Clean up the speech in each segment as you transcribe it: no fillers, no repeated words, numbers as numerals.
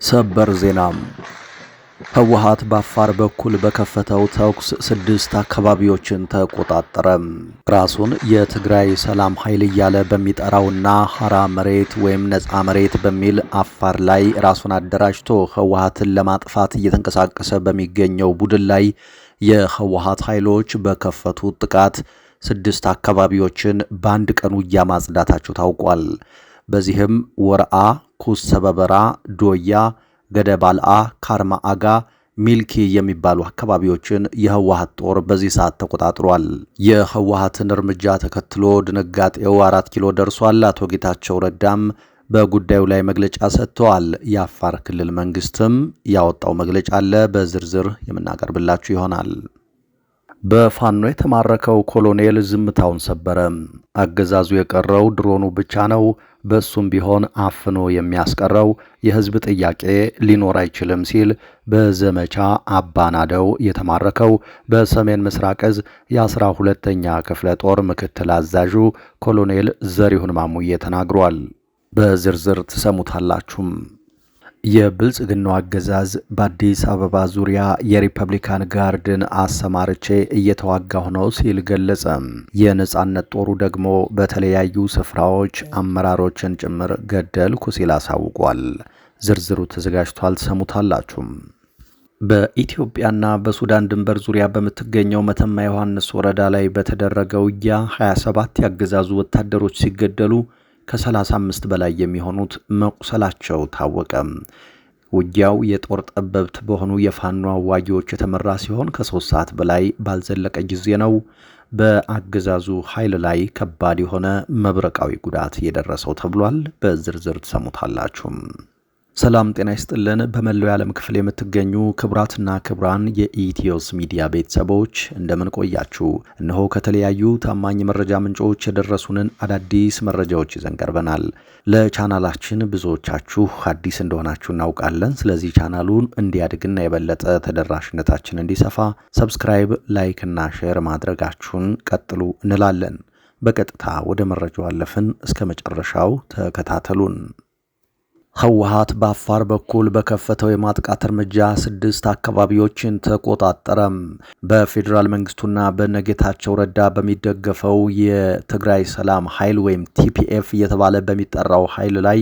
ሰበር ዜና ህወሓት በአፋር በኩል በከፈተው ተኩስ 6 አካባቢዎችን ተቆጣጠረ። ራሱን የትግራይ ሰላም ኃይል እያለ በሚጠራውና ሐራ መሬት ወይም ነፃ መሬት በሚል አፋር ላይ ራሱን አደራጅቶ ህወሓትን ለማጥፋት እየተንቀሳቀሰ በሚገኘው ቡድን ላይ የህወሓት ኃይሎች በከፈቱት ጥቃት 6 አካባቢዎችን በአንድ ቀን ውጊያ ማጽዳታቸው ታውቋል። በዚህም ወርአ፣ ኩሰበበራ፣ ዶያ፣ ገደባልአ፣ ካርማ አጋ፣ ሚልኪ የሚባሉ አካባቢዎችን የህወሓት ጦር በዚህ ሰዓት ተቆጣጥሯል። የህወሓትን እርምጃ ተከትሎ ድንጋጤው 4 ኪሎ ደርሷል። አቶ ጌታቸው ረዳም በጉዳዩ ላይ መግለጫ ሰጥተዋል። የአፋር ክልል መንግስትም ያወጣው መግለጫ አለ፣ በዝርዝር የምናቀርብላችሁ ይሆናል። በፋኖ የተማረከው ኮሎኔል ዝምታውን ሰበረ። አገዛዙ የቀረው ድሮኑ ብቻ ነው። በሱም ቢሆን አፍኖ የሚያስቀረው የህዝብ ጥያቄ ሊኖር አይችልም ሲል በዘመቻ አባናደው የተማረከው በሰሜን ምስራቅ እዝ የ12ኛ ክፍለ ጦር ምክትል አዛዡ ኮሎኔል ዘሪሁን ማሙዬ ተናግሯል። በዝርዝር ትሰሙታላችሁም። የብልጽግናው አገዛዝ በአዲስ አበባ ዙሪያ የሪፐብሊካን ጋርድን አሰማርቼ እየተዋጋሁ ነው ሲል ገለጸ። የነጻነት ጦሩ ደግሞ በተለያዩ ስፍራዎች አመራሮችን ጭምር ገደልኩ ሲል አሳውቋል። ዝርዝሩ ተዘጋጅቷል፣ ሰሙታላችሁም። በኢትዮጵያና በሱዳን ድንበር ዙሪያ በምትገኘው መተማ ዮሐንስ ወረዳ ላይ በተደረገው ውጊያ 27 ያገዛዙ ወታደሮች ሲገደሉ ከ35 በላይ የሚሆኑት መቁሰላቸው ታወቀ። ውጊያው የጦር ጠበብት በሆኑ የፋኖ አዋጊዎች የተመራ ሲሆን ከ3 ሰዓት በላይ ባልዘለቀ ጊዜ ነው በአገዛዙ ኃይል ላይ ከባድ የሆነ መብረቃዊ ጉዳት የደረሰው ተብሏል። በዝርዝር ትሰሙታላችሁ። ሰላም ጤና ይስጥልን። በመላው የዓለም ክፍል የምትገኙ ክቡራትና ክቡራን የኢትዮስ ሚዲያ ቤተሰቦች እንደምን ቆያችሁ? እነሆ ከተለያዩ ታማኝ መረጃ ምንጮች የደረሱንን አዳዲስ መረጃዎች ይዘን ቀርበናል። ለቻናላችን ብዙዎቻችሁ አዲስ እንደሆናችሁ እናውቃለን። ስለዚህ ቻናሉን እንዲያድግና የበለጠ ተደራሽነታችን እንዲሰፋ ሰብስክራይብ፣ ላይክ እና ሼር ማድረጋችሁን ቀጥሉ እንላለን። በቀጥታ ወደ መረጃው አለፍን። እስከ መጨረሻው ተከታተሉን። ህወሓት በአፋር በኩል በከፈተው የማጥቃት እርምጃ 6 አካባቢዎችን ተቆጣጠረ። በፌዴራል መንግስቱና በነጌታቸው ረዳ በሚደገፈው የትግራይ ሰላም ኃይል ወይም ቲፒኤፍ እየተባለ በሚጠራው ኃይል ላይ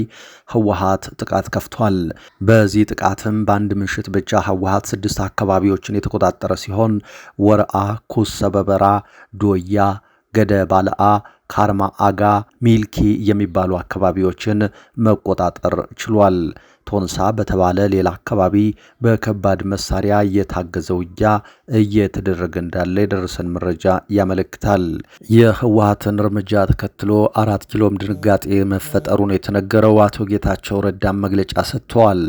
ህወሓት ጥቃት ከፍቷል። በዚህ ጥቃትም በአንድ ምሽት ብቻ ህወሓት 6 አካባቢዎችን የተቆጣጠረ ሲሆን ወርአ፣ ኩሰበበራ፣ ዶያ፣ ገደባልአ፣ ካርማ አጋ፣ ሚልኪ የሚባሉ አካባቢዎችን መቆጣጠር ችሏል። ቶንሳ በተባለ ሌላ አካባቢ በከባድ መሳሪያ የታገዘ ውጊያ እየተደረገ እንዳለ የደረሰን መረጃ ያመለክታል። የህወሓትን እርምጃ ተከትሎ 4 ኪሎም ድንጋጤ መፈጠሩን የተነገረው አቶ ጌታቸው ረዳም መግለጫ ሰጥተዋል።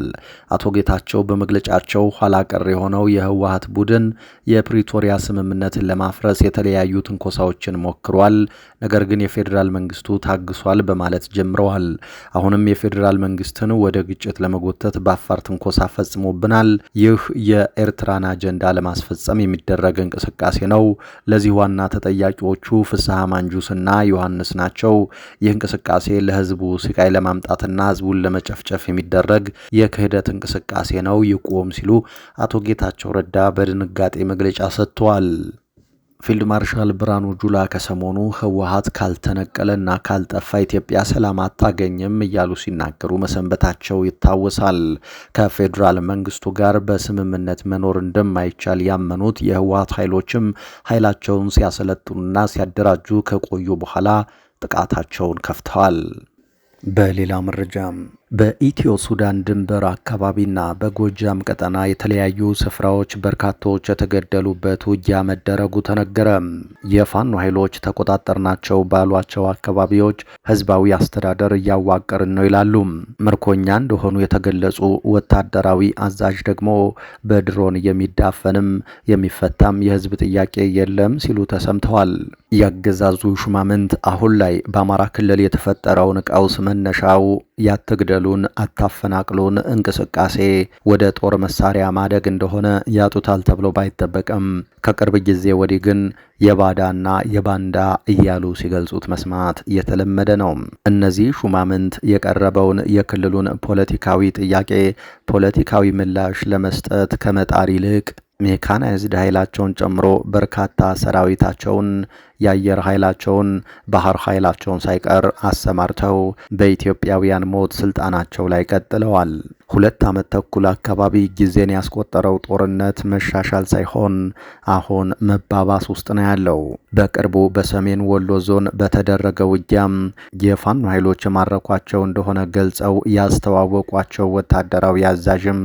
አቶ ጌታቸው በመግለጫቸው ኋላ ቀር የሆነው የህወሓት ቡድን የፕሪቶሪያ ስምምነትን ለማፍረስ የተለያዩ ትንኮሳዎችን ሞክሯል፣ ነገር ግን የፌዴራል መንግስቱ ታግሷል በማለት ጀምረዋል። አሁንም የፌዴራል መንግስትን ወደ ግጭት ለመጎተት በአፋር ትንኮሳ ፈጽሞብናል። ይህ የኤርትራን አጀንዳ ለማስፈጸም የሚደረግ እንቅስቃሴ ነው። ለዚህ ዋና ተጠያቂዎቹ ፍስሐ ማንጁስና ዮሐንስ ናቸው። ይህ እንቅስቃሴ ለህዝቡ ስቃይ ለማምጣትና ህዝቡን ለመጨፍጨፍ የሚደረግ የክህደት እንቅስቃሴ ነው፣ ይቆም ሲሉ አቶ ጌታቸው ረዳ በድንጋጤ መግለጫ ሰጥተዋል። ፊልድ ማርሻል ብርሃኑ ጁላ ከሰሞኑ ህወሓት ካልተነቀለና ካልጠፋ ኢትዮጵያ ሰላም አታገኝም እያሉ ሲናገሩ መሰንበታቸው ይታወሳል። ከፌዴራል መንግስቱ ጋር በስምምነት መኖር እንደማይቻል ያመኑት የህወሓት ኃይሎችም ኃይላቸውን ሲያሰለጥኑና ሲያደራጁ ከቆዩ በኋላ ጥቃታቸውን ከፍተዋል። በሌላ መረጃም በኢትዮ ሱዳን ድንበር አካባቢና በጎጃም ቀጠና የተለያዩ ስፍራዎች በርካቶች የተገደሉበት ውጊያ መደረጉ ተነገረ። የፋኖ ኃይሎች ተቆጣጠርናቸው ባሏቸው አካባቢዎች ህዝባዊ አስተዳደር እያዋቀርን ነው ይላሉ። ምርኮኛ እንደሆኑ የተገለጹ ወታደራዊ አዛዥ ደግሞ በድሮን የሚዳፈንም የሚፈታም የህዝብ ጥያቄ የለም ሲሉ ተሰምተዋል። ያገዛዙ ሹማምንት አሁን ላይ በአማራ ክልል የተፈጠረውን ቀውስ መነሻው ያትግደሉን አታፈናቅሉን እንቅስቃሴ ወደ ጦር መሳሪያ ማደግ እንደሆነ ያጡታል ተብሎ ባይጠበቅም ከቅርብ ጊዜ ወዲህ ግን የባዳና የባንዳ እያሉ ሲገልጹት መስማት የተለመደ ነው። እነዚህ ሹማምንት የቀረበውን የክልሉን ፖለቲካዊ ጥያቄ ፖለቲካዊ ምላሽ ለመስጠት ከመጣር ይልቅ ሜካናይዝድ ኃይላቸውን ጨምሮ በርካታ ሰራዊታቸውን የአየር ኃይላቸውን ባህር ኃይላቸውን ሳይቀር አሰማርተው በኢትዮጵያውያን ሞት ስልጣናቸው ላይ ቀጥለዋል። 2 ዓመት ተኩል አካባቢ ጊዜን ያስቆጠረው ጦርነት መሻሻል ሳይሆን አሁን መባባስ ውስጥ ነው ያለው። በቅርቡ በሰሜን ወሎ ዞን በተደረገ ውጊያም የፋኖ ኃይሎች ማረኳቸው እንደሆነ ገልጸው ያስተዋወቋቸው ወታደራዊ አዛዥም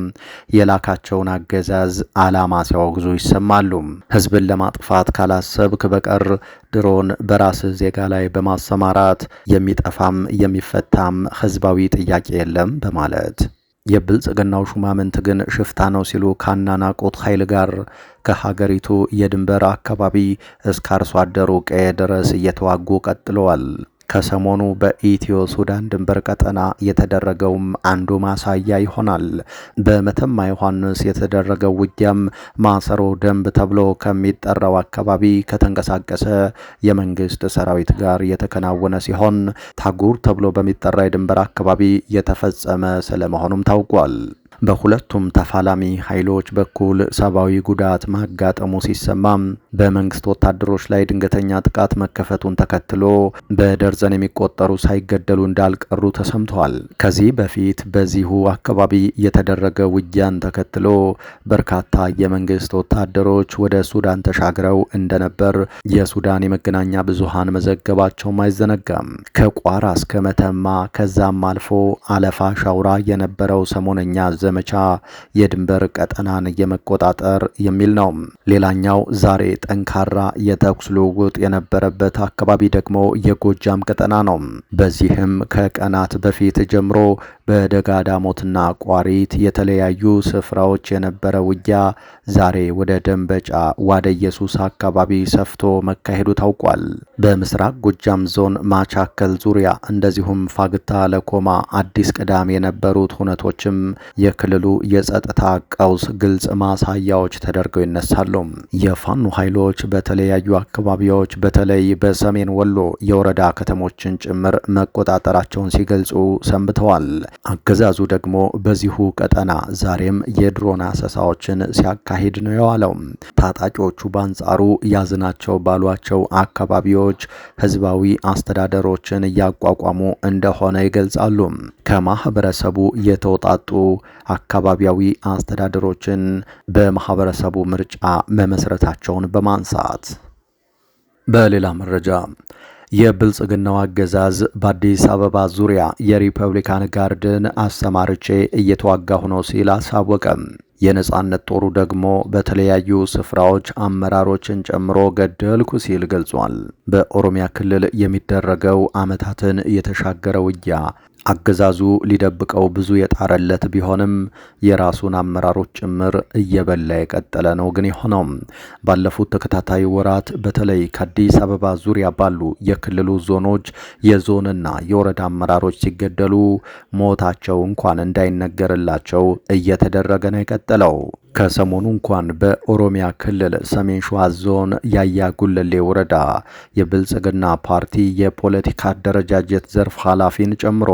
የላካቸውን አገዛዝ ዓላማ ሲያወግዙ ይሰማሉ። ህዝብን ለማጥፋት ካላሰብክ በቀር ድሮን በራስህ ዜጋ ላይ በማሰማራት የሚጠፋም የሚፈታም ህዝባዊ ጥያቄ የለም በማለት የብልጽግናው ሹማምንት ግን ሽፍታ ነው ሲሉ ካናናቆት ኃይል ጋር ከሀገሪቱ የድንበር አካባቢ እስከ አርሶ አደሩ ቀዬ ድረስ እየተዋጉ ቀጥለዋል። ከሰሞኑ በኢትዮ ሱዳን ድንበር ቀጠና የተደረገውም አንዱ ማሳያ ይሆናል። በመተማ ዮሐንስ የተደረገው ውጊያም ማሰሮ ደንብ ተብሎ ከሚጠራው አካባቢ ከተንቀሳቀሰ የመንግስት ሰራዊት ጋር የተከናወነ ሲሆን ታጉር ተብሎ በሚጠራ የድንበር አካባቢ የተፈጸመ ስለመሆኑም ታውቋል። በሁለቱም ተፋላሚ ኃይሎች በኩል ሰብአዊ ጉዳት ማጋጠሙ ሲሰማም በመንግስት ወታደሮች ላይ ድንገተኛ ጥቃት መከፈቱን ተከትሎ በደርዘን የሚቆጠሩ ሳይገደሉ እንዳልቀሩ ተሰምተዋል። ከዚህ በፊት በዚሁ አካባቢ የተደረገ ውጊያን ተከትሎ በርካታ የመንግስት ወታደሮች ወደ ሱዳን ተሻግረው እንደነበር የሱዳን የመገናኛ ብዙሃን መዘገባቸውም አይዘነጋም። ከቋራ እስከ መተማ ከዛም አልፎ አለፋ ሻውራ የነበረው ሰሞነኛ ዘመቻ የድንበር ቀጠናን የመቆጣጠር የሚል ነው። ሌላኛው ዛሬ ጠንካራ የተኩስ ልውውጥ የነበረበት አካባቢ ደግሞ የጎጃም ቀጠና ነው። በዚህም ከቀናት በፊት ጀምሮ በደጋዳሞትና ቋሪት የተለያዩ ስፍራዎች የነበረ ውጊያ ዛሬ ወደ ደንበጫ ዋደ ኢየሱስ አካባቢ ሰፍቶ መካሄዱ ታውቋል። በምስራቅ ጎጃም ዞን ማቻከል ዙሪያ እንደዚሁም ፋግታ ለኮማ አዲስ ቅዳም የነበሩት ሁነቶችም የክልሉ የጸጥታ ቀውስ ግልጽ ማሳያዎች ተደርገው ይነሳሉ። የፋኖ ኃይሎች በተለያዩ አካባቢዎች በተለይ በሰሜን ወሎ የወረዳ ከተሞችን ጭምር መቆጣጠራቸውን ሲገልጹ ሰንብተዋል። አገዛዙ ደግሞ በዚሁ ቀጠና ዛሬም የድሮን አሰሳዎችን ሲያካሂድ ነው የዋለው። ታጣቂዎቹ በአንጻሩ ያዝናቸው ባሏቸው አካባቢዎች ህዝባዊ አስተዳደሮችን እያቋቋሙ እንደሆነ ይገልጻሉ። ከማህበረሰቡ የተውጣጡ አካባቢያዊ አስተዳደሮችን በማህበረሰቡ ምርጫ መመስረታቸውን በማንሳት በሌላ መረጃ የብልጽግናው አገዛዝ በአዲስ አበባ ዙሪያ የሪፐብሊካን ጋርድን አሰማርቼ እየተዋጋሁ ነው ሲል አሳወቀም። የነጻነት ጦሩ ደግሞ በተለያዩ ስፍራዎች አመራሮችን ጨምሮ ገደልኩ ሲል ገልጿል። በኦሮሚያ ክልል የሚደረገው ዓመታትን የተሻገረ ውጊያ አገዛዙ ሊደብቀው ብዙ የጣረለት ቢሆንም የራሱን አመራሮች ጭምር እየበላ የቀጠለ ነው። ግን የሆነው ባለፉት ተከታታይ ወራት በተለይ ከአዲስ አበባ ዙሪያ ባሉ የክልሉ ዞኖች የዞንና የወረዳ አመራሮች ሲገደሉ ሞታቸው እንኳን እንዳይነገርላቸው እየተደረገ ነው የቀጠለው። ከሰሞኑ እንኳን በኦሮሚያ ክልል ሰሜን ሸዋ ዞን ያያ ጉለሌ ወረዳ የብልጽግና ፓርቲ የፖለቲካ አደረጃጀት ዘርፍ ኃላፊን ጨምሮ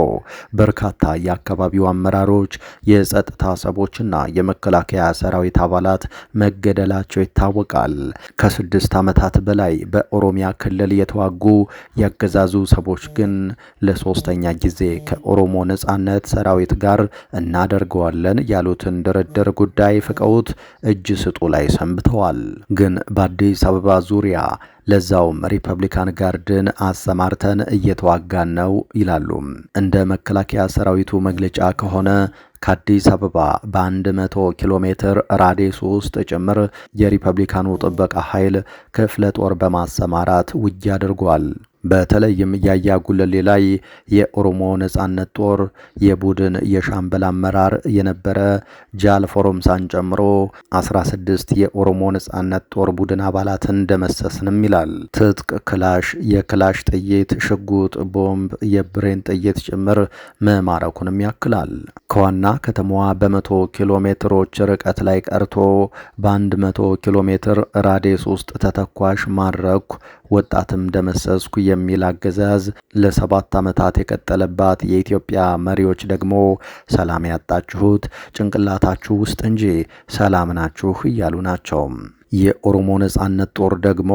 በርካታ የአካባቢው አመራሮች፣ የጸጥታ ሰቦችና የመከላከያ ሰራዊት አባላት መገደላቸው ይታወቃል። ከ6 ዓመታት በላይ በኦሮሚያ ክልል የተዋጉ ያገዛዙ ሰቦች ግን ለሶስተኛ ጊዜ ከኦሮሞ ነጻነት ሰራዊት ጋር እናደርገዋለን ያሉትን ድርድር ጉዳይ ፍቀው እጅ ስጡ ላይ ሰንብተዋል። ግን በአዲስ አበባ ዙሪያ ለዛውም ሪፐብሊካን ጋርድን አሰማርተን እየተዋጋን ነው ይላሉ። እንደ መከላከያ ሰራዊቱ መግለጫ ከሆነ ከአዲስ አበባ በ100 ኪሎ ሜትር ራዲየስ ውስጥ ጭምር የሪፐብሊካኑ ጥበቃ ኃይል ክፍለ ጦር በማሰማራት ውጊያ አድርጓል። በተለይም ያያ ጉለሌ ላይ የኦሮሞ ነጻነት ጦር የቡድን የሻምበል አመራር የነበረ ጃል ፎሮምሳን ጨምሮ 16 የኦሮሞ ነጻነት ጦር ቡድን አባላትን ደመሰስንም ይላል። ትጥቅ፣ ክላሽ፣ የክላሽ ጥይት፣ ሽጉጥ፣ ቦምብ፣ የብሬን ጥይት ጭምር መማረኩንም ያክላል። ከዋና ከተማዋ በ100 ኪሎ ሜትሮች ርቀት ላይ ቀርቶ በ100 ኪሎ ሜትር ራዲየስ ውስጥ ተተኳሽ ማረኩ፣ ወጣትም ደመሰስኩ የሚል አገዛዝ ለ7 ዓመታት የቀጠለባት የኢትዮጵያ መሪዎች ደግሞ ሰላም ያጣችሁት ጭንቅላታችሁ ውስጥ እንጂ ሰላም ናችሁ እያሉ ናቸው። የኦሮሞ ነጻነት ጦር ደግሞ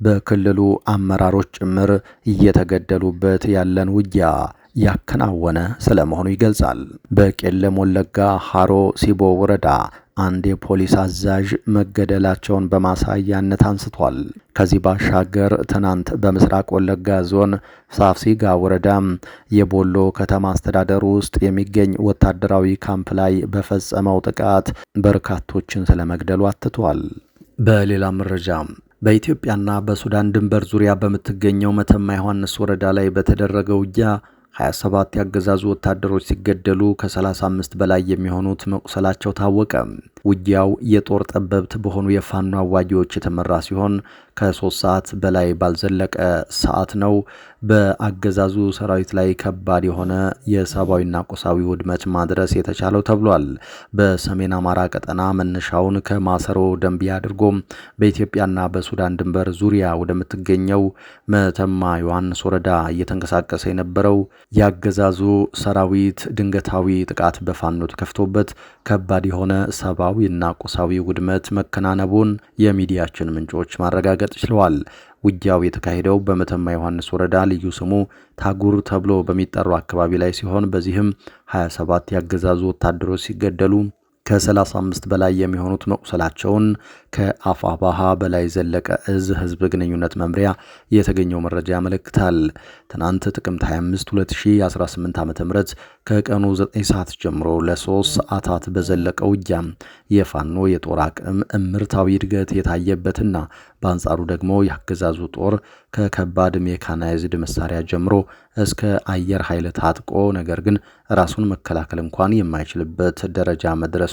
በክልሉ አመራሮች ጭምር እየተገደሉበት ያለን ውጊያ ያከናወነ ስለመሆኑ ይገልጻል። በቄለም ወለጋ ሀሮ ሲቦ ወረዳ አንድ የፖሊስ አዛዥ መገደላቸውን በማሳያነት አንስቷል። ከዚህ ባሻገር ትናንት በምስራቅ ወለጋ ዞን ሳፍሲጋ ወረዳ የቦሎ ከተማ አስተዳደር ውስጥ የሚገኝ ወታደራዊ ካምፕ ላይ በፈጸመው ጥቃት በርካቶችን ስለመግደሉ አትቷል። በሌላ መረጃ በኢትዮጵያና በሱዳን ድንበር ዙሪያ በምትገኘው መተማ ዮሐንስ ወረዳ ላይ በተደረገው ውጊያ 27 ያገዛዙ ወታደሮች ሲገደሉ ከ35 በላይ የሚሆኑት መቁሰላቸው ታወቀ። ውጊያው የጦር ጠበብት በሆኑ የፋኖ አዋጊዎች የተመራ ሲሆን ከ3 ሰዓት በላይ ባልዘለቀ ሰዓት ነው በአገዛዙ ሰራዊት ላይ ከባድ የሆነ የሰብአዊና ቁሳዊ ውድመት ማድረስ የተቻለው ተብሏል። በሰሜን አማራ ቀጠና መነሻውን ከማሰሮ ደንቢያ አድርጎ በኢትዮጵያና በሱዳን ድንበር ዙሪያ ወደምትገኘው መተማ ዮሐንስ ወረዳ እየተንቀሳቀሰ የነበረው ያገዛዙ ሰራዊት ድንገታዊ ጥቃት በፋኖ ተከፍቶበት ከባድ የሆነ ሰብአዊና ቁሳዊ ውድመት መከናነቡን የሚዲያችን ምንጮች ማረጋገጥ ችለዋል። ውጊያው የተካሄደው በመተማ ዮሐንስ ወረዳ ልዩ ስሙ ታጉር ተብሎ በሚጠራው አካባቢ ላይ ሲሆን በዚህም 27 ያገዛዙ ወታደሮች ሲገደሉ ከ35 በላይ የሚሆኑት መቁሰላቸውን ከአፋባሃ በላይ ዘለቀ እዝ ህዝብ ግንኙነት መምሪያ የተገኘው መረጃ ያመለክታል። ትናንት ጥቅምት 25 2018 ዓ.ም ከቀኑ 9 ሰዓት ጀምሮ ለ3 ሰዓታት በዘለቀው ውጊያ የፋኖ የጦር አቅም እምርታዊ እድገት የታየበትና በአንጻሩ ደግሞ ያገዛዙ ጦር ከከባድ ሜካናይዝድ መሳሪያ ጀምሮ እስከ አየር ኃይል ታጥቆ ነገር ግን ራሱን መከላከል እንኳን የማይችልበት ደረጃ መድረሱ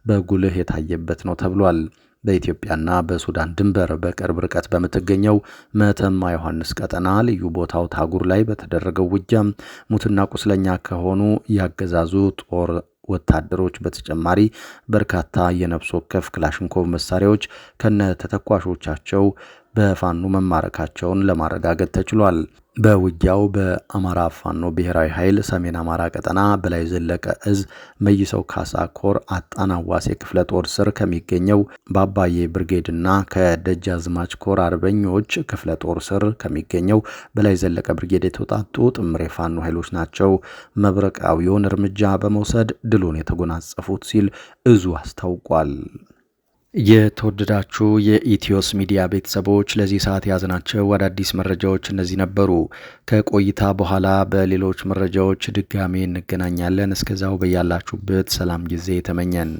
በጉልህ የታየበት ነው ተብሏል። በኢትዮጵያና በሱዳን ድንበር በቅርብ ርቀት በምትገኘው መተማ ዮሐንስ ቀጠና ልዩ ቦታው ታጉር ላይ በተደረገው ውጊያ ሙትና ቁስለኛ ከሆኑ ያገዛዙ ጦር ወታደሮች በተጨማሪ በርካታ የነፍስ ወከፍ ክላሽንኮቭ መሳሪያዎች ከነ ተተኳሾቻቸው በፋኖ መማረካቸውን ለማረጋገጥ ተችሏል። በውጊያው በአማራ ፋኖ ብሔራዊ ኃይል ሰሜን አማራ ቀጠና በላይ ዘለቀ እዝ መይሰው ካሳ ኮር አጣናዋሴ ክፍለ ጦር ስር ከሚገኘው በአባዬ ብርጌድና ከደጃዝማች ኮር አርበኞች ክፍለ ጦር ስር ከሚገኘው በላይ ዘለቀ ብርጌድ የተውጣጡ ጥምር የፋኖ ኃይሎች ናቸው መብረቃዊውን እርምጃ በመውሰድ ድሉን የተጎናጸፉት ሲል እዙ አስታውቋል። የተወደዳችሁ የኢትዮስ ሚዲያ ቤተሰቦች ለዚህ ሰዓት ያዝናቸው አዳዲስ መረጃዎች እነዚህ ነበሩ። ከቆይታ በኋላ በሌሎች መረጃዎች ድጋሜ እንገናኛለን። እስከዛው በያላችሁበት ሰላም ጊዜ ተመኘን።